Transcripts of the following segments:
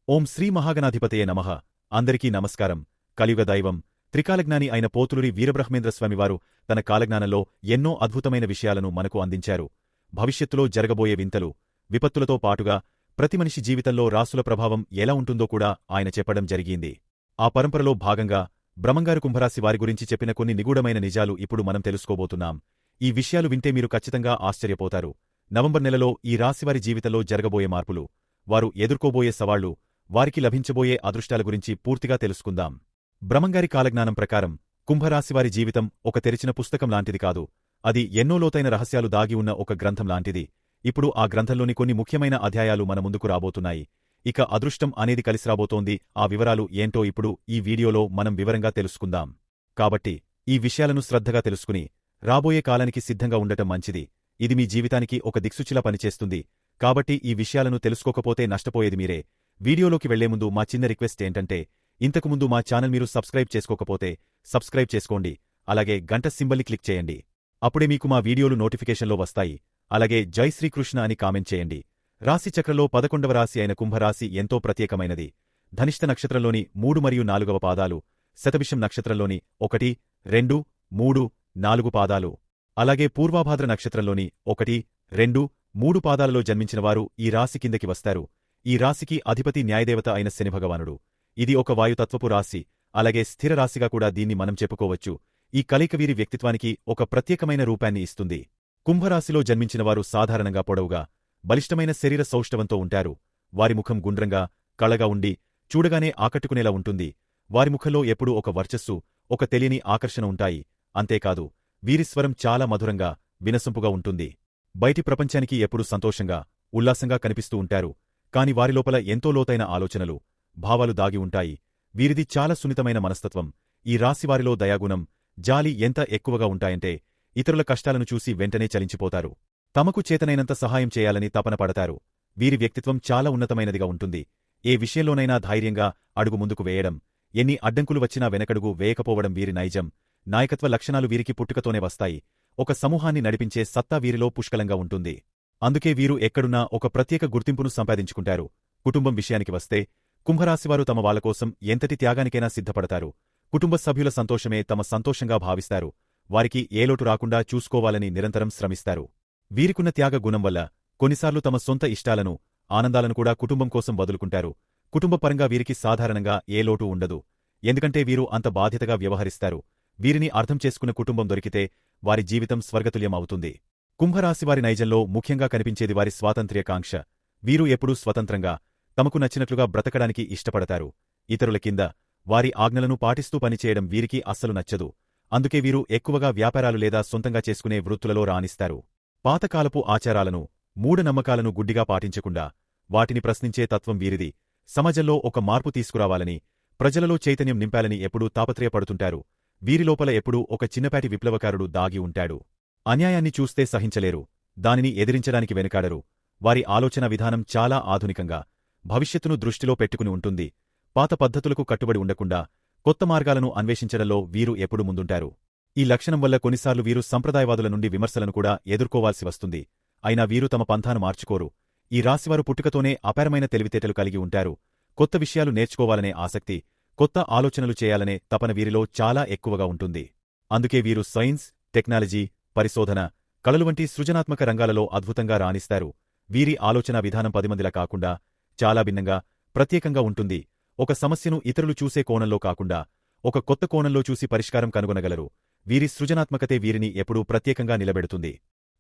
ఓం శ్రీ మహాగణాధిపతయే నమః. అందరికీ నమస్కారం. కలియుగ దైవం త్రికాలజ్ఞాని అయిన పోతులూరి వీరబ్రహ్మేంద్రస్వామివారు తన కాలజ్ఞానంలో ఎన్నో అద్భుతమైన విషయాలను మనకు అందించారు. భవిష్యత్తులో జరగబోయే వింతలు, విపత్తులతో పాటుగా ప్రతి మనిషి జీవితంలో రాసుల ప్రభావం ఎలా ఉంటుందో కూడా ఆయన చెప్పడం జరిగింది. ఆ పరంపరలో భాగంగా బ్రహ్మంగారు కుంభరాశి వారి గురించి చెప్పిన కొన్ని నిగూఢమైన నిజాలు ఇప్పుడు మనం తెలుసుకోబోతున్నాం. ఈ విషయాలు వింటే మీరు ఖచ్చితంగా ఆశ్చర్యపోతారు. నవంబర్ నెలలో ఈ రాశివారి జీవితంలో జరగబోయే మార్పులు, వారు ఎదుర్కోబోయే సవాళ్లు, వారికి లభించబోయే అదృష్టాల గురించి పూర్తిగా తెలుసుకుందాం. బ్రహ్మంగారి కాలజ్ఞానం ప్రకారం కుంభరాశివారి జీవితం ఒక తెరిచిన పుస్తకం లాంటిది కాదు. అది ఎన్నో లోతైన రహస్యాలు దాగి ఉన్న ఒక గ్రంథం లాంటిది. ఇప్పుడు ఆ గ్రంథంలోని కొన్ని ముఖ్యమైన అధ్యాయాలు మన ముందుకు రాబోతున్నాయి. ఇక అదృష్టం అనేది కలిసిరాబోతోంది. ఆ వివరాలు ఏంటో ఇప్పుడు ఈ వీడియోలో మనం వివరంగా తెలుసుకుందాం. కాబట్టి ఈ విషయాలను శ్రద్ధగా తెలుసుకుని రాబోయే కాలానికి సిద్ధంగా ఉండటం మంచిది. ఇది మీ జీవితానికి ఒక దిక్సూచిలా పనిచేస్తుంది. కాబట్టి ఈ విషయాలను తెలుసుకోకపోతే నష్టపోయేది మీరే. వీడియోలోకి వెళ్లే ముందు మా చిన్న రిక్వెస్ట్ ఏంటంటే, ఇంతకుముందు మా ఛానల్ మీరు సబ్స్క్రైబ్ చేసుకోకపోతే సబ్స్క్రైబ్ చేసుకోండి. అలాగే గంట సింబల్ని క్లిక్ చేయండి. అప్పుడే మీకు మా వీడియోలు నోటిఫికేషన్లో వస్తాయి. అలాగే జై శ్రీకృష్ణ అని కామెంట్ చేయండి. రాశిచక్రంలో 11వ రాశి అయిన కుంభరాశి ఎంతో ప్రత్యేకమైనది. ధనిష్ట నక్షత్రంలోని 3 మరియు 4వ పాదాలు, శతభిషం నక్షత్రంలోని 1, 2, 3, 4 పాదాలు, అలాగే పూర్వాభాద్ర నక్షత్రంలోని 1, 2, 3 పాదాలలో జన్మించినవారు ఈ రాశి కిందకి వస్తారు. ఈ రాశికి అధిపతి న్యాయదేవత అయిన శనిభగవానుడు. ఇది ఒక వాయుతత్వపు రాశి. అలాగే స్థిర రాశిగా కూడా దీన్ని మనం చెప్పుకోవచ్చు. ఈ కలయిక వీరి వ్యక్తిత్వానికి ఒక ప్రత్యేకమైన రూపాన్ని ఇస్తుంది. కుంభరాశిలో జన్మించినవారు సాధారణంగా పొడవుగా, బలిష్టమైన శరీర సౌష్ఠవంతో ఉంటారు. వారి ముఖం గుండ్రంగా, కళగా ఉండి చూడగానే ఆకట్టుకునేలా ఉంటుంది. వారి ముఖంలో ఎప్పుడూ ఒక వర్చస్సు, ఒక తెలియని ఆకర్షణ ఉంటాయి. అంతేకాదు, వీరి స్వరం చాలా మధురంగా, వినసొంపుగా ఉంటుంది. బయటి ప్రపంచానికి ఎప్పుడూ సంతోషంగా, ఉల్లాసంగా కనిపిస్తూ ఉంటారు. కాని వారిలోపల ఎంతో లోతైన ఆలోచనలు, భావాలు దాగి ఉంటాయి. వీరిది చాలా సున్నితమైన మనస్తత్వం. ఈ రాశివారిలో దయాగుణం, జాలి ఎంత ఎక్కువగా ఉంటాయంటే ఇతరుల కష్టాలను చూసి వెంటనే చలించిపోతారు. తమకు చేతనైనంత సహాయం చేయాలని తపన పడతారు. వీరి వ్యక్తిత్వం చాలా ఉన్నతమైనదిగా ఉంటుంది. ఏ విషయంలోనైనా ధైర్యంగా అడుగు ముందుకు వేయడం, ఎన్ని అడ్డంకులు వచ్చినా వెనకడుగు వేయకపోవడం వీరి నైజం. నాయకత్వ లక్షణాలు వీరికి పుట్టుకతోనే వస్తాయి. ఒక సమూహాన్ని నడిపించే సత్తా వీరిలో పుష్కలంగా ఉంటుంది. అందుకే వీరు ఎక్కడున్నా ఒక ప్రత్యేక గుర్తింపును సంపాదించుకుంటారు. కుటుంబం విషయానికి వస్తే కుంభరాశివారు తమ వాళ్లకోసం ఎంతటి త్యాగానికైనా సిద్ధపడతారు. కుటుంబ సభ్యుల సంతోషమే తమ సంతోషంగా భావిస్తారు. వారికి ఏ లోటు రాకుండా చూసుకోవాలని నిరంతరం శ్రమిస్తారు. వీరికున్న త్యాగ గుణం వల్ల కొన్నిసార్లు తమ సొంత ఇష్టాలను, ఆనందాలను కూడా కుటుంబం కోసం వదులుకుంటారు. కుటుంబపరంగా వీరికి సాధారణంగా ఏ లోటు ఉండదు. ఎందుకంటే వీరు అంత బాధ్యతగా వ్యవహరిస్తారు. వీరిని అర్థం చేసుకున్న కుటుంబం దొరికితే వారి జీవితం స్వర్గతుల్యం అవుతుంది. కుంభరాశివారి నైజంలో ముఖ్యంగా కనిపించేది వారి స్వాతంత్ర్యకాంక్ష. వీరు ఎప్పుడూ స్వతంత్రంగా, తమకు నచ్చినట్లుగా బ్రతకడానికి ఇష్టపడతారు. ఇతరుల కింద, వారి ఆజ్ఞలను పాటిస్తూ పనిచేయడం వీరికి అస్సలు నచ్చదు. అందుకే వీరు ఎక్కువగా వ్యాపారాలు లేదా సొంతంగా చేసుకునే వృత్తులలో రాణిస్తారు. పాతకాలపు ఆచారాలను, మూఢనమ్మకాలను గుడ్డిగా పాటించకుండా వాటిని ప్రశ్నించే తత్వం వీరిది. సమాజంలో ఒక మార్పు తీసుకురావాలని, ప్రజలలో చైతన్యం నింపాలని ఎప్పుడూ తాపత్రయపడుతుంటారు. వీరిలోపల ఎప్పుడూ ఒక చిన్నపాటి విప్లవకారుడు దాగి ఉంటాడు. అన్యాయాన్ని చూస్తే సహించలేరు. దానిని ఎదిరించడానికి వెనుకాడరు. వారి ఆలోచన విధానం చాలా ఆధునికంగా, భవిష్యత్తును దృష్టిలో పెట్టుకుని ఉంటుంది. పాత పద్ధతులకు కట్టుబడి ఉండకుండా కొత్త మార్గాలను అన్వేషించడంలో వీరు ఎప్పుడూ ముందుంటారు. ఈ లక్షణం వల్ల కొన్నిసార్లు వీరు సంప్రదాయవాదుల నుండి విమర్శలను కూడా ఎదుర్కోవాల్సి వస్తుంది. అయినా వీరు తమ పంథాను మార్చుకోరు. ఈ రాశివారు పుట్టుకతోనే అపారమైన తెలివితేటలు కలిగి ఉంటారు. కొత్త విషయాలు నేర్చుకోవాలనే ఆసక్తి, కొత్త ఆలోచనలు చేయాలనే తపన వీరిలో చాలా ఎక్కువగా ఉంటుంది. అందుకే వీరు సైన్స్, టెక్నాలజీ, పరిశోధన, కళలు వంటి సృజనాత్మక రంగాలలో అద్భుతంగా రాణిస్తారు. వీరి ఆలోచనా విధానం 10 మందిలా కాకుండా చాలా భిన్నంగా, ప్రత్యేకంగా ఉంటుంది. ఒక సమస్యను ఇతరులు చూసే కోణంలో కాకుండా ఒక కొత్త కోణంలో చూసి పరిష్కారం కనుగొనగలరు. వీరి సృజనాత్మకతే వీరిని ఎప్పుడూ ప్రత్యేకంగా నిలబెడుతుంది.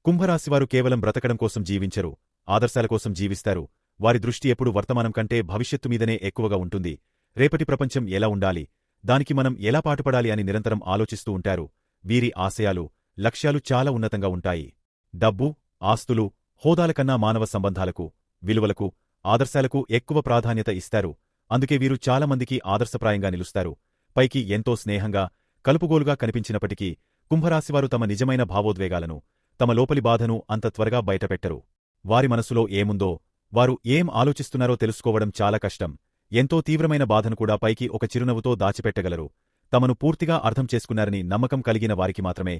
కుంభరాశివారు కేవలం బ్రతకడం కోసం జీవించరు, ఆదర్శాల కోసం జీవిస్తారు. వారి దృష్టి ఎప్పుడూ వర్తమానం కంటే భవిష్యత్తు మీదనే ఎక్కువగా ఉంటుంది. రేపటి ప్రపంచం ఎలా ఉండాలి, దానికి మనం ఎలా పాటుపడాలి అని నిరంతరం ఆలోచిస్తూ ఉంటారు. వీరి ఆశయాలు, లక్ష్యాలు చాలా ఉన్నతంగా ఉంటాయి. డబ్బు, ఆస్తులు, హోదాల కన్నా మానవ సంబంధాలకు, విలువలకు, ఆదర్శాలకు ఎక్కువ ప్రాధాన్యత ఇస్తారు. అందుకే వీరు చాలామందికి ఆదర్శప్రాయంగా నిలుస్తారు. పైకి ఎంతో స్నేహంగా, కలుపుగోలుగా కనిపించినప్పటికీ కుంభరాశివారు తమ నిజమైన భావోద్వేగాలను, తమ లోపలి బాధను అంత త్వరగా బయటపెట్టరు. వారి మనసులో ఏముందో, వారు ఏం ఆలోచిస్తున్నారో తెలుసుకోవడం చాలా కష్టం. ఎంతో తీవ్రమైన బాధను కూడా పైకి ఒక చిరునవ్వుతో దాచిపెట్టగలరు. తమను పూర్తిగా అర్థం చేసుకున్నారని నమ్మకం కలిగిన వారికి మాత్రమే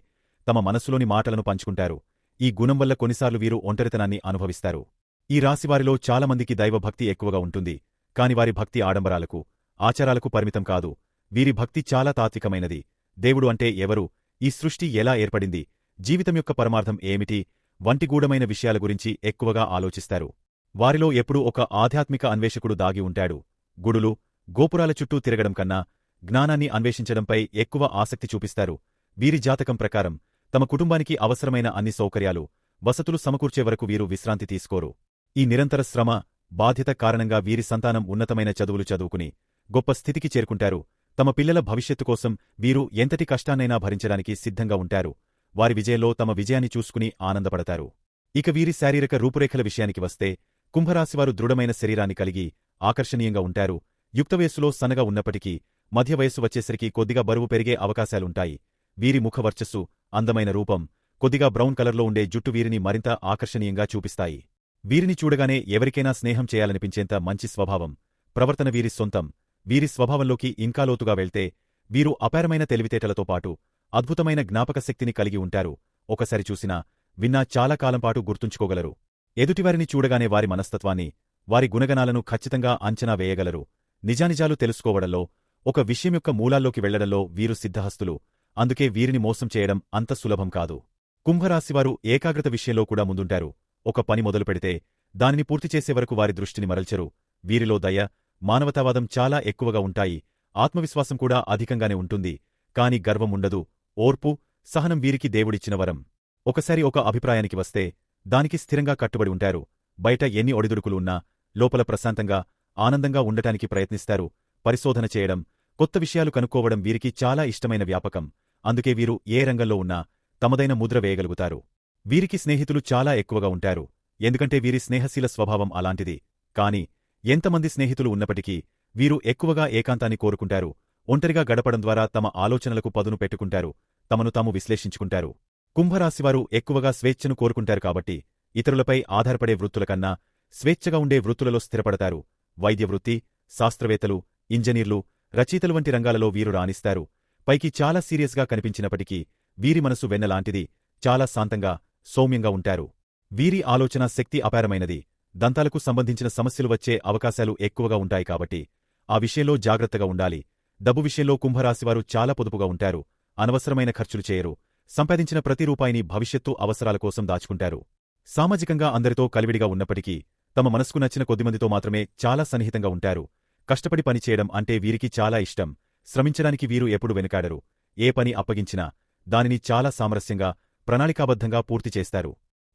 తమ మనస్సులోని మాటలను పంచుకుంటారు. ఈ గుణం వల్ల కొన్నిసార్లు వీరు ఒంటరితనాన్ని అనుభవిస్తారు. ఈ రాశివారిలో చాలామందికి దైవభక్తి ఎక్కువగా ఉంటుంది. కాని వారి భక్తి ఆడంబరాలకు, ఆచారాలకు పరిమితం కాదు. వీరి భక్తి చాలా తాత్వికమైనది. దేవుడు అంటే ఎవరు, ఈ సృష్టి ఎలా ఏర్పడింది, జీవితం యొక్క పరమార్థం ఏమిటి వంటి గూఢమైన విషయాల గురించి ఎక్కువగా ఆలోచిస్తారు. వారిలో ఎప్పుడూ ఒక ఆధ్యాత్మిక అన్వేషకుడు దాగి ఉంటాడు. గుడులు, గోపురాల చుట్టూ తిరగడం కన్నా జ్ఞానాన్ని అన్వేషించడంపై ఎక్కువ ఆసక్తి చూపిస్తారు. వీరి జాతకం ప్రకారం తమ కుటుంబానికి అవసరమైన అన్ని సౌకర్యాలు, వసతులు సమకూర్చే వరకు వీరు విశ్రాంతి తీసుకోరు. ఈ నిరంతర శ్రమ, బాధ్యత కారణంగా వీరి సంతానం ఉన్నతమైన చదువులు చదువుకుని గొప్ప స్థితికి చేరుకుంటారు. తమ పిల్లల భవిష్యత్తు కోసం వీరు ఎంతటి కష్టాన్నైనా భరించడానికి సిద్ధంగా ఉంటారు. వారి విజయంలో తమ విజయాన్ని చూసుకుని ఆనందపడతారు. ఇక వీరి శారీరక రూపురేఖల విషయానికి వస్తే కుంభరాశివారు దృఢమైన శరీరాన్ని కలిగి ఆకర్షణీయంగా ఉంటారు. యుక్తవయస్సులో సన్నగా ఉన్నప్పటికీ మధ్య వయస్సు వచ్చేసరికి కొద్దిగా బరువు పెరిగే అవకాశాలుంటాయి. వీరి ముఖవర్చస్సు, అందమైన రూపం, కొద్దిగా బ్రౌన్ కలర్లో ఉండే జుట్టు వీరిని మరింత ఆకర్షణీయంగా చూపిస్తాయి. వీరిని చూడగానే ఎవరికైనా స్నేహం చేయాలనిపించేంత మంచి స్వభావం, ప్రవర్తన వీరి సొంతం. వీరి స్వభావంలోకి ఇంకా లోతుగా వెళ్తే వీరు అపారమైన తెలివితేటలతో పాటు అద్భుతమైన జ్ఞాపకశక్తిని కలిగి ఉంటారు. ఒకసారి చూసినా, విన్నా చాలా కాలంపాటు గుర్తుంచుకోగలరు. ఎదుటివారిని చూడగానే వారి మనస్తత్వాన్ని, వారి గుణగణాలను ఖచ్చితంగా అంచనా వేయగలరు. నిజానిజాలు తెలుసుకోవడంలో, ఒక విషయం యొక్క మూలాల్లోకి వెళ్లడంలో వీరు సిద్ధహస్తులు. అందుకే వీరిని మోసం చేయడం అంత సులభం కాదు. కుంభరాశివారు ఏకాగ్రత విషయంలో కూడా ముందుంటారు. ఒక పని మొదలుపెడితే దానిని పూర్తిచేసే వరకు వారి దృష్టిని మరల్చరు. వీరిలో దయ, మానవతావాదం చాలా ఎక్కువగా ఉంటాయి. ఆత్మవిశ్వాసం కూడా అధికంగానే ఉంటుంది. కాని గర్వం ఉండదు. ఓర్పు, సహనం వీరికి దేవుడిచ్చిన వరం. ఒకసారి ఒక అభిప్రాయానికి వస్తే దానికి స్థిరంగా కట్టుబడి ఉంటారు. బయట ఎన్ని ఒడిదుడుకులు ఉన్నా లోపల ప్రశాంతంగా, ఆనందంగా ఉండటానికి ప్రయత్నిస్తారు. పరిశోధన చేయడం, కొత్త విషయాలు కనుక్కోవడం వీరికి చాలా ఇష్టమైన వ్యాపకం. అందుకే వీరు ఏ రంగంలో ఉన్నా తమదైన ముద్ర వేయగలుగుతారు. వీరికి స్నేహితులు చాలా ఎక్కువగా ఉంటారు. ఎందుకంటే వీరి స్నేహశీల స్వభావం అలాంటిది. కాని ఎంతమంది స్నేహితులు ఉన్నప్పటికీ వీరు ఎక్కువగా ఏకాంతాన్ని కోరుకుంటారు. ఒంటరిగా గడపడం ద్వారా తమ ఆలోచనలకు పదును పెట్టుకుంటారు. తమను తాము విశ్లేషించుకుంటారు. కుంభరాశివారు ఎక్కువగా స్వేచ్ఛను కోరుకుంటారు కాబట్టి ఇతరులపై ఆధారపడే వృత్తుల కన్నా స్వేచ్ఛగా ఉండే వృత్తులలో స్థిరపడతారు. వైద్య వృత్తి, శాస్త్రవేత్తలు, ఇంజనీర్లు, రచయితలు వంటి రంగాలలో వీరు రాణిస్తారు. పైకి చాలా సీరియస్గా కనిపించినప్పటికీ వీరి మనసు వెన్నలాంటిది. చాలా శాంతంగా, సౌమ్యంగా ఉంటారు. వీరి ఆలోచనా శక్తి అపారమైనది. దంతాలకు సంబంధించిన సమస్యలు వచ్చే అవకాశాలు ఎక్కువగా ఉంటాయి కాబట్టి ఆ విషయంలో జాగ్రత్తగా ఉండాలి. డబ్బు విషయంలో కుంభరాశివారు చాలా పొదుపుగా ఉంటారు. అనవసరమైన ఖర్చులు చేయరు. సంపాదించిన ప్రతి రూపాయిని భవిష్యత్తు అవసరాల కోసం దాచుకుంటారు. సామాజికంగా అందరితో కలివిడిగా ఉన్నప్పటికీ తమ మనసుకు నచ్చిన కొద్దిమందితో మాత్రమే చాలా సన్నిహితంగా ఉంటారు. కష్టపడి పనిచేయడం అంటే వీరికి చాలా ఇష్టం. శ్రమించడానికి వీరు ఎప్పుడు వెనుకాడరు. ఏ పని అప్పగించినా దానిని చాలా సామరస్యంగా, ప్రణాళికాబద్ధంగా పూర్తి చేస్తారు.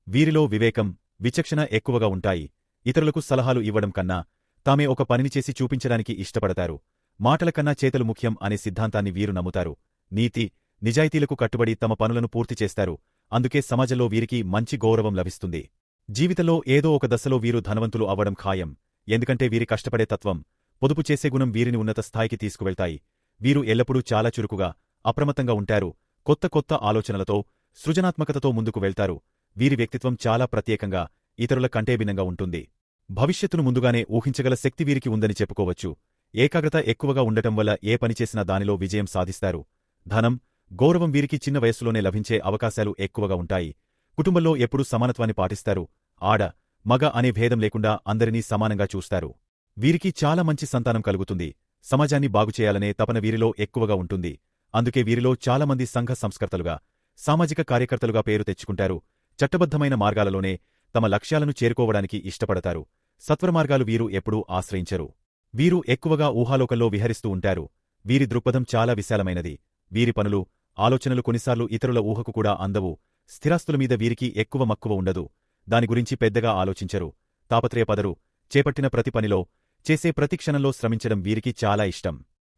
వీరిలో వివేకం, విచక్షణ ఎక్కువగా ఉంటాయి. ఇతరులకు సలహాలు ఇవ్వడం కన్నా తామే ఒక పనిని చేసి చూపించడానికి ఇష్టపడతారు. మాటల కన్నా చేతలు ముఖ్యం అనే సిద్ధాంతాన్ని వీరు నమ్ముతారు. నీతి, నిజాయితీలకు కట్టుబడి తమ పనులను పూర్తి చేస్తారు. అందుకే సమాజంలో వీరికి మంచి గౌరవం లభిస్తుంది. జీవితంలో ఏదో ఒక దశలో వీరు ధనవంతులు అవ్వడం ఖాయం. ఎందుకంటే వీరి కష్టపడే తత్వం, పొదుపు చేసే గుణం వీరిని ఉన్నత స్థాయికి తీసుకువెళ్తాయి. వీరు ఎల్లప్పుడూ చాలా చురుకుగా, అప్రమత్తంగా ఉంటారు. కొత్త కొత్త ఆలోచనలతో, సృజనాత్మకతతో ముందుకు వెళ్తారు. వీరి వ్యక్తిత్వం చాలా ప్రత్యేకంగా, ఇతరుల కంటే భిన్నంగా ఉంటుంది. భవిష్యత్తును ముందుగానే ఊహించగల శక్తి వీరికి ఉందని చెప్పుకోవచ్చు. ఏకాగ్రత ఎక్కువగా ఉండటం వల్ల ఏ పనిచేసినా దానిలో విజయం సాధిస్తారు. ధనం, గౌరవం వీరికి చిన్న వయస్సులోనే లభించే అవకాశాలు ఎక్కువగా ఉంటాయి. కుటుంబంలో ఎప్పుడూ సమానత్వాన్ని పాటిస్తారు. ఆడ, మగ అనే భేదం లేకుండా అందరినీ సమానంగా చూస్తారు. వీరికి చాలా మంచి సంతానం కలుగుతుంది. సమాజాన్ని బాగుచేయాలనే తపన వీరిలో ఎక్కువగా ఉంటుంది. అందుకే వీరిలో చాలామంది సంఘ సంస్కర్తలుగా, సామాజిక కార్యకర్తలుగా పేరు తెచ్చుకుంటారు. చట్టబద్ధమైన మార్గాలలోనే తమ లక్ష్యాలను చేరుకోవడానికి ఇష్టపడతారు. సత్వరమార్గాలు వీరు ఎప్పుడూ ఆశ్రయించరు. వీరు ఎక్కువగా ఊహాలోకంలో విహరిస్తూ ఉంటారు. వీరి దృక్పథం చాలా విశాలమైనది. వీరి పనులు, ఆలోచనలు కొన్నిసార్లు ఇతరుల ఊహకు కూడా అందవు. స్థిరాస్తుల మీద వీరికి ఎక్కువ మక్కువ ఉండదు. దాని గురించి పెద్దగా ఆలోచించరు. తాపత్రయపదరు. చేపట్టిన ప్రతి పనిలో, చేసే ప్రతి క్షణంలో శ్రమించడం వీరికి చాలా ఇష్టం.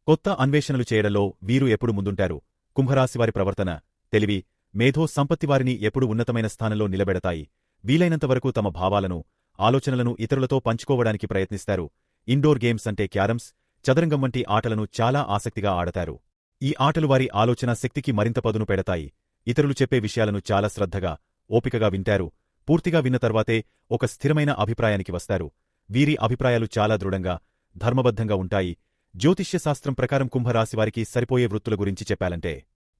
కొత్త అన్వేషణలు చేయడంలో వీరు ఎప్పుడు ముందుంటారు. కుంభరాశివారి ప్రవర్తన, తెలివి, మేధో సంపత్తి వారిని ఎప్పుడు ఉన్నతమైన స్థానంలో నిలబెడతాయి. వీలైనంతవరకు తమ భావాలను, ఆలోచనలను ఇతరులతో పంచుకోవడానికి ప్రయత్నిస్తారు. ఇండోర్ గేమ్స్ అంటే క్యారమ్స్, చదరంగం వంటి ఆటలను చాలా ఆసక్తిగా ఆడతారు. ఈ ఆటలు వారి ఆలోచనా శక్తికి మరింత పదును పెడతాయి. ఇతరులు చెప్పే విషయాలను చాలా శ్రద్ధగా, ఓపికగా వింటారు. పూర్తిగా విన్న తర్వాతే ఒక స్థిరమైన అభిప్రాయానికి వస్తారు. వీరి అభిప్రాయాలు చాలా దృఢంగా, ధర్మబద్ధంగా ఉంటాయి. జ్యోతిష్యశాస్త్రం ప్రకారం కుంభరాశివారికి సరిపోయే వృత్తుల గురించి చెప్పాలంటే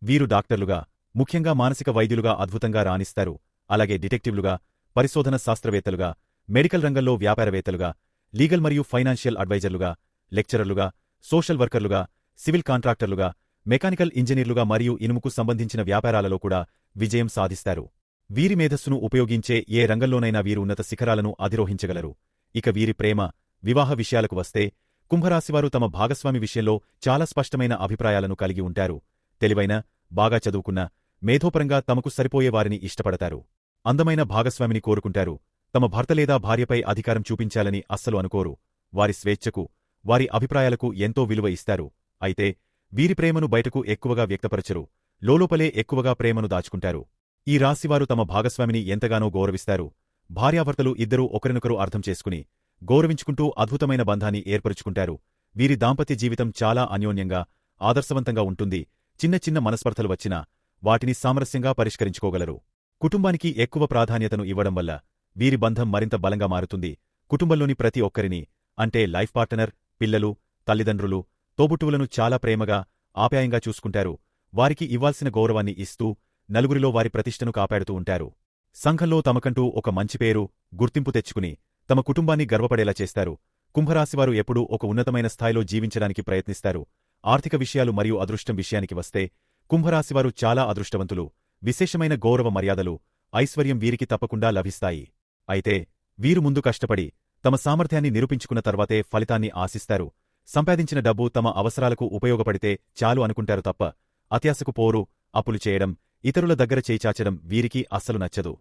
వీరు డాక్టర్లుగా, ముఖ్యంగా మానసిక వైద్యులుగా అద్భుతంగా రాణిస్తారు. అలాగే డిటెక్టివ్లుగా, పరిశోధన శాస్త్రవేత్తలుగా, మెడికల్ రంగంలో వ్యాపారవేత్తలుగా, లీగల్ మరియు ఫైనాన్షియల్ అడ్వైజర్లుగా, లెక్చరర్లుగా, సోషల్ వర్కర్లుగా, సివిల్ కాంట్రాక్టర్లుగా, మెకానికల్ ఇంజనీర్లుగా మరియు ఇనుముకు సంబంధించిన వ్యాపారాలలో కూడా విజయం సాధిస్తారు. వీరి మేధస్సును ఉపయోగించే ఏ రంగంలోనైనా వీరు ఉన్నత శిఖరాలను అధిరోహించగలరు. ఇక వీరి ప్రేమ, వివాహ విషయాలకు వస్తే కుంభరాశివారు తమ భాగస్వామి విషయంలో చాలా స్పష్టమైన అభిప్రాయాలను కలిగి ఉంటారు. తెలివైన, బాగా చదువుకున్న, మేధోపరంగా తమకు సరిపోయే వారిని ఇష్టపడతారు. అందమైన భాగస్వామిని కోరుకుంటారు. తమ భర్త లేదా భార్యపై అధికారం చూపించాలని అస్సలు అనుకోరు. వారి స్వేచ్ఛకు, వారి అభిప్రాయాలకు ఎంతో విలువ ఇస్తారు. అయితే వీరి ప్రేమను బయటకు ఎక్కువగా వ్యక్తపరచరు. లోలోపలే ఎక్కువగా ప్రేమను దాచుకుంటారు. ఈ రాశివారు తమ భాగస్వామిని ఎంతగానో గౌరవిస్తారు. భార్యాభర్తలు ఇద్దరూ ఒకరినొకరు అర్థం చేసుకుని, గౌరవించుకుంటూ అద్భుతమైన బంధాన్ని ఏర్పరుచుకుంటారు. వీరి దాంపత్య జీవితం చాలా అన్యోన్యంగా, ఆదర్శవంతంగా ఉంటుంది. చిన్న చిన్న మనస్పర్ధలు వచ్చినా వాటిని సామరస్యంగా పరిష్కరించుకోగలరు. కుటుంబానికి ఎక్కువ ప్రాధాన్యతను ఇవ్వడం వల్ల వీరి బంధం మరింత బలంగా మారుతుంది. కుటుంబంలోని ప్రతి ఒక్కరిని, అంటే లైఫ్ పార్ట్నర్, పిల్లలు, తల్లిదండ్రులు, తోబుట్టువులను చాలా ప్రేమగా, ఆప్యాయంగా చూసుకుంటారు. వారికి ఇవ్వాల్సిన గౌరవాన్ని ఇస్తూ నలుగురిలో వారి ప్రతిష్టను కాపాడుతూ ఉంటారు. సంఘంలో తమకంటూ ఒక మంచి పేరు, గుర్తింపు తెచ్చుకుని తమ కుటుంబాన్ని గర్వపడేలా చేస్తారు. కుంభరాశివారు ఎప్పుడూ ఒక ఉన్నతమైన స్థాయిలో జీవించడానికి ప్రయత్నిస్తారు. ఆర్థిక విషయాలు మరియు అదృష్టం విషయానికి వస్తే కుంభరాశివారు చాలా అదృష్టవంతులు. విశేషమైన గౌరవ మర్యాదలు, ఐశ్వర్యం వీరికి తప్పకుండా లభిస్తాయి. అయితే వీరు ముందు కష్టపడి తమ సామర్థ్యాన్ని నిరూపించుకున్న తర్వాతే ఫలితాన్ని ఆశిస్తారు. సంపాదించిన డబ్బు తమ అవసరాలకు ఉపయోగపడితే చాలు అనుకుంటారు తప్ప అత్యాశకు పోరు. అప్పులు చేయడం, ఇతరుల దగ్గర చేయిచాచడం వీరికి అస్సలు నచ్చదు.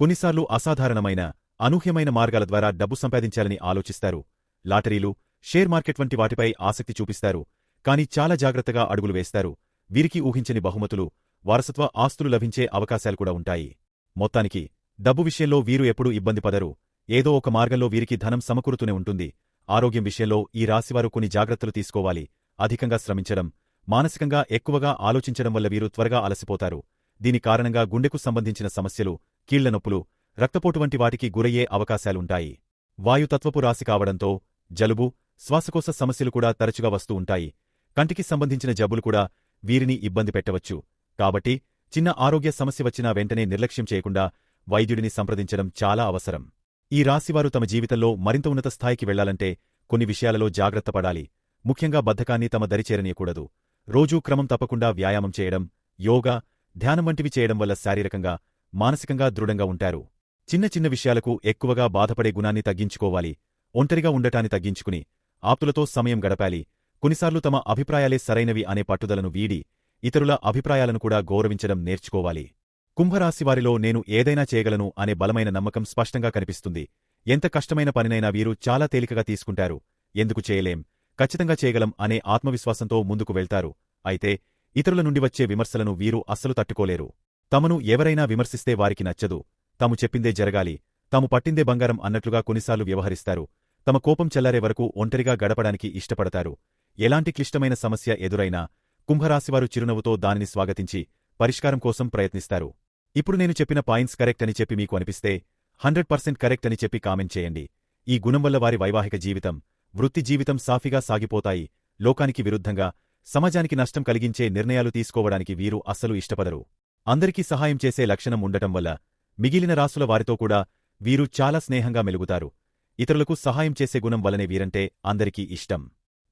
కొన్నిసార్లు అసాధారణమైన, అనూహ్యమైన మార్గాల ద్వారా డబ్బు సంపాదించాలని ఆలోచిస్తారు. లాటరీలు, షేర్ మార్కెట్ వంటి వాటిపై ఆసక్తి చూపిస్తారు. కాని చాలా జాగ్రత్తగా అడుగులు వేస్తారు. వీరికి ఊహించని బహుమతులు, వారసత్వ ఆస్తులు లభించే అవకాశాలు కూడా ఉంటాయి. మొత్తానికి డబ్బు విషయంలో వీరు ఎప్పుడూ ఇబ్బంది పడరు. ఏదో ఒక మార్గంలో వీరికి ధనం సమకూరుతూనే ఉంటుంది. ఆరోగ్యం విషయంలో ఈ రాశివారు కొన్ని జాగ్రత్తలు తీసుకోవాలి. అధికంగా శ్రమించడం, మానసికంగా ఎక్కువగా ఆలోచించడం వల్ల వీరు త్వరగా అలసిపోతారు. దీని కారణంగా గుండెకు సంబంధించిన సమస్యలు, కీళ్ల నొప్పులు, రక్తపోటు వంటి వాటికి గురయ్యే అవకాశాలుంటాయి. వాయుతత్వపు రాశి కావడంతో జలుబు, శ్వాసకోశ సమస్యలు కూడా తరచుగా వస్తూ ఉంటాయి. కంటికి సంబంధించిన జబ్బులు కూడా వీరిని ఇబ్బంది పెట్టవచ్చు. కాబట్టి చిన్న ఆరోగ్య సమస్య వచ్చినా వెంటనే నిర్లక్ష్యం చేయకుండా వైద్యుడిని సంప్రదించడం చాలా అవసరం. ఈ రాశివారు తమ జీవితంలో మరింత ఉన్నత స్థాయికి వెళ్లాలంటే కొన్ని విషయాలలో జాగ్రత్త పడాలి. ముఖ్యంగా బద్ధకాన్ని తమ దరిచేరనీయకూడదు. రోజూ క్రమం తప్పకుండా వ్యాయామం చేయడం, యోగా, ధ్యానం వంటివి చేయడం వల్ల శారీరకంగా, మానసికంగా దృఢంగా ఉంటారు. చిన్న చిన్న విషయాలకు ఎక్కువగా బాధపడే గుణాన్ని తగ్గించుకోవాలి. ఒంటరిగా ఉండటాన్ని తగ్గించుకుని ఆప్తులతో సమయం గడపాలి. కొన్నిసార్లు తమ అభిప్రాయాలే సరైనవి అనే పట్టుదలను వీడి ఇతరుల అభిప్రాయాలను కూడా గౌరవించడం నేర్చుకోవాలి. కుంభరాశివారిలో నేను ఏదైనా చేయగలను అనే బలమైన నమ్మకం స్పష్టంగా కనిపిస్తుంది. ఎంత కష్టమైన పనినైనా వీరు చాలా తేలికగా తీసుకుంటారు. ఎందుకు చేయలేం, ఖచ్చితంగా చేయగలం అనే ఆత్మవిశ్వాసంతో ముందుకు వెళ్తారు. అయితే ఇతరుల నుండి వచ్చే విమర్శలను వీరు అస్సలు తట్టుకోలేరు. తమను ఎవరైనా విమర్శిస్తే వారికి నచ్చదు. తాము చెప్పిందే జరగాలి, తాము పట్టిందే బంగారం అన్నట్లుగా కొన్నిసార్లు వ్యవహరిస్తారు. తమ కోపం చల్లారే వరకు ఒంటరిగా గడపడానికి ఇష్టపడతారు. ఎలాంటి క్లిష్టమైన సమస్య ఎదురైనా కుంభరాశివారు చిరునవ్వుతో దానిని స్వాగతించి పరిష్కారం కోసం ప్రయత్నిస్తారు. ఇప్పుడు నేను చెప్పిన పాయింట్స్ కరెక్ట్ అని చెప్పి మీకు అనిపిస్తే 100% కరెక్ట్ అని చెప్పి కామెంట్ చేయండి. ఈ గుణం వల్ల వారి వైవాహిక జీవితం, వృత్తి జీవితం సాఫీగా సాగిపోతాయి. లోకానికి విరుద్ధంగా, సమాజానికి నష్టం కలిగించే నిర్ణయాలు తీసుకోవడానికి వీరు అస్సలు ఇష్టపడరు. అందరికీ సహాయం చేసే లక్షణం ఉండటం వల్ల మిగిలిన రాసుల వారితో కూడా వీరు చాలా స్నేహంగా మెలుగుతారు. ఇతరులకు సహాయం చేసే గుణం వలనే వీరంటే అందరికీ ఇష్టం.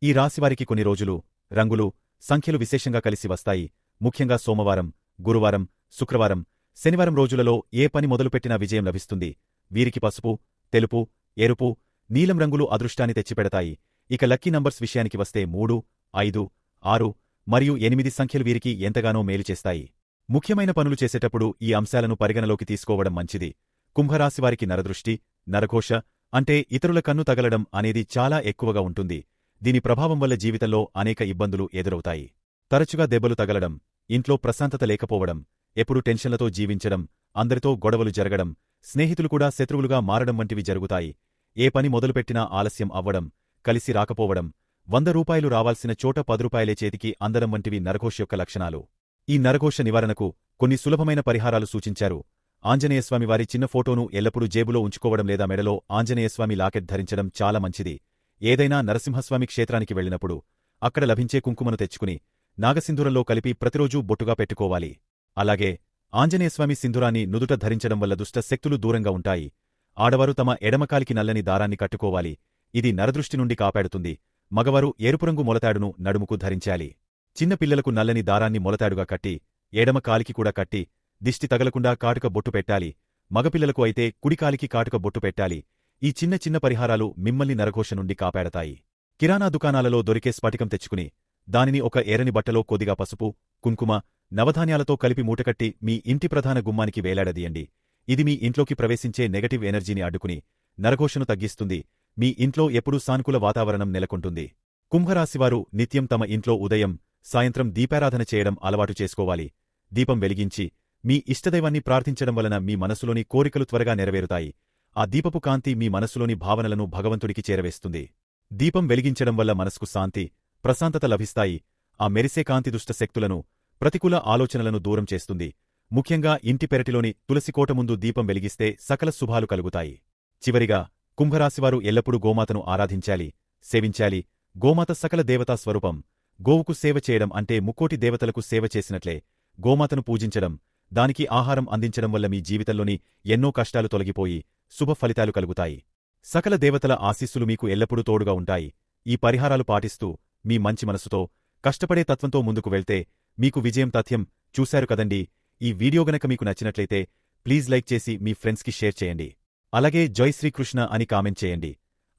ఈ రాశివారికి కొన్ని రోజులు, రంగులు, సంఖ్యలు విశేషంగా కలిసి వస్తాయి. ముఖ్యంగా సోమవారం, గురువారం, శుక్రవారం, శనివారం రోజులలో ఏ పని మొదలుపెట్టినా విజయం లభిస్తుంది. వీరికి పసుపు, తెలుపు, ఎరుపు, నీలం రంగులు అదృష్టాన్ని తెచ్చిపెడతాయి. ఇక లక్కీ నంబర్స్ విషయానికి వస్తే 3, 5, 6 మరియు 8 సంఖ్యలు వీరికి ఎంతగానో మేలు చేస్తాయి. ముఖ్యమైన పనులు చేసేటప్పుడు ఈ అంశాలను పరిగణలోకి తీసుకోవడం మంచిది. కుంభరాశివారికి నరదృష్టి, నరఘోష అంటే ఇతరుల కన్ను తగలడం అనేది చాలా ఎక్కువగా ఉంటుంది. దీని ప్రభావం వల్ల జీవితంలో అనేక ఇబ్బందులు ఎదురవుతాయి. తరచుగా దెబ్బలు తగలడం, ఇంట్లో ప్రశాంతత లేకపోవడం, ఎప్పుడూ టెన్షన్లతో జీవించడం, అందరితో గొడవలు జరగడం, స్నేహితులు కూడా శత్రువులుగా మారడం వంటివి జరుగుతాయి. ఏ పని మొదలుపెట్టినా ఆలస్యం అవ్వడం, కలిసి రాకపోవడం, 100 రూపాయలు రావాల్సిన చోట 10 రూపాయలే చేతికి అందడం వంటివి నరఘోష యొక్క లక్షణాలు. ఈ నరఘోష నివారణకు కొన్ని సులభమైన పరిహారాలు సూచించారు. ఆంజనేయస్వామివారి చిన్న ఫోటోను ఎల్లప్పుడూ జేబులో ఉంచుకోవడం లేదా మెడలో ఆంజనేయస్వామి లాకెట్ ధరించడం చాలా మంచిది. ఏదైనా నరసింహస్వామి క్షేత్రానికి వెళ్లినప్పుడు అక్కడ లభించే కుంకుమను తెచ్చుకుని నాగసింధూరంలో కలిపి ప్రతిరోజూ బొట్టుగా పెట్టుకోవాలి. అలాగే ఆంజనేయస్వామి సింధూరాన్ని నుదుట ధరించడం వల్ల దుష్ట శక్తులు దూరంగా ఉంటాయి. ఆడవారు తమ ఎడమకాలికి నల్లని దారాన్ని కట్టుకోవాలి. ఇది నరదృష్టి నుండి కాపాడుతుంది. మగవారు ఎరుపురంగు మొలతాడును నడుముకు ధరించాలి. చిన్న పిల్లలకు నల్లని దారాన్ని మొలతాడుగా కట్టి, ఎడమ కాలికి కూడా కట్టి, దిష్టి తగలకుండా కాటుక బొట్టు పెట్టాలి. మగపిల్లలకు అయితే కుడికాలికి కాటుక బొట్టు పెట్టాలి. ఈ చిన్న చిన్న పరిహారాలు మిమ్మల్ని నరఘోష నుండి కాపాడతాయి. కిరాణా దుకాణాలలో దొరికే స్ఫటికం తెచ్చుకుని, దానిని ఒక ఎర్రని బట్టలో కొద్దిగా పసుపు, కుంకుమ, నవధాన్యాలతో కలిపి మూటకట్టి మీ ఇంటి ప్రధాన గుమ్మానికి వేలాడదీయండి. ఇది మీ ఇంట్లోకి ప్రవేశించే నెగటివ్ ఎనర్జీని అడ్డుకుని నరఘోషను తగ్గిస్తుంది. మీ ఇంట్లో ఎప్పుడూ సానుకూల వాతావరణం నెలకొంటుంది. కుంభరాశివారు నిత్యం తమ ఇంట్లో ఉదయం, సాయంత్రం దీపారాధన చేయడం అలవాటు చేసుకోవాలి. దీపం వెలిగించి మీ ఇష్టదైవాన్ని ప్రార్థించడం వలన మీ మనసులోని కోరికలు త్వరగా నెరవేరుతాయి. ఆ దీపపు కాంతి మీ మనసులోని భావనలను భగవంతుడికి చేరవేస్తుంది. దీపం వెలిగించడం వల్ల మనసుకు శాంతి, ప్రశాంతత లభిస్తాయి. ఆ మెరిసే కాంతి దుష్ట శక్తులను, ప్రతికూల ఆలోచనలను దూరం చేస్తుంది. ముఖ్యంగా ఇంటి పెరటిలోని తులసికోట ముందు దీపం వెలిగిస్తే సకల శుభాలు కలుగుతాయి. చివరిగా కుంభరాశివారు ఎల్లప్పుడూ గోమాతను ఆరాధించాలి, సేవించాలి. గోమాత సకల దేవతా స్వరూపం. గోవుకు సేవ చేయడం అంటే ముక్కోటి దేవతలకు సేవ చేసినట్లే. గోమాతను పూజించడం, దానికి ఆహారం అందించడం వల్ల మీ జీవితంలోని ఎన్నో కష్టాలు తొలగిపోయి శుభ ఫలితాలు కలుగుతాయి. సకల దేవతల ఆశీస్సులు మీకు ఎల్లప్పుడూ తోడుగా ఉంటాయి. ఈ పరిహారాలు పాటిస్తూ మీ మంచి మనసుతో, కష్టపడే తత్వంతో ముందుకు వెళ్తే మీకు విజయం తథ్యం. చూశారు కదండి. ఈ వీడియో గనక మీకు నచ్చినట్లయితే ప్లీజ్ లైక్ చేసి మీ ఫ్రెండ్స్కి షేర్ చేయండి. అలాగే జై శ్రీకృష్ణ అని కామెంట్ చేయండి.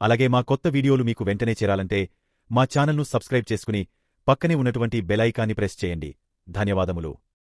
అలాగే మా కొత్త వీడియోలు మీకు వెంటనే చేరాలంటే మా ఛానల్ను సబ్స్క్రైబ్ చేసుకుని పక్కనే ఉన్నటువంటి బెల్ ఐకాన్ని ప్రెస్ చేయండి. ధన్యవాదములు.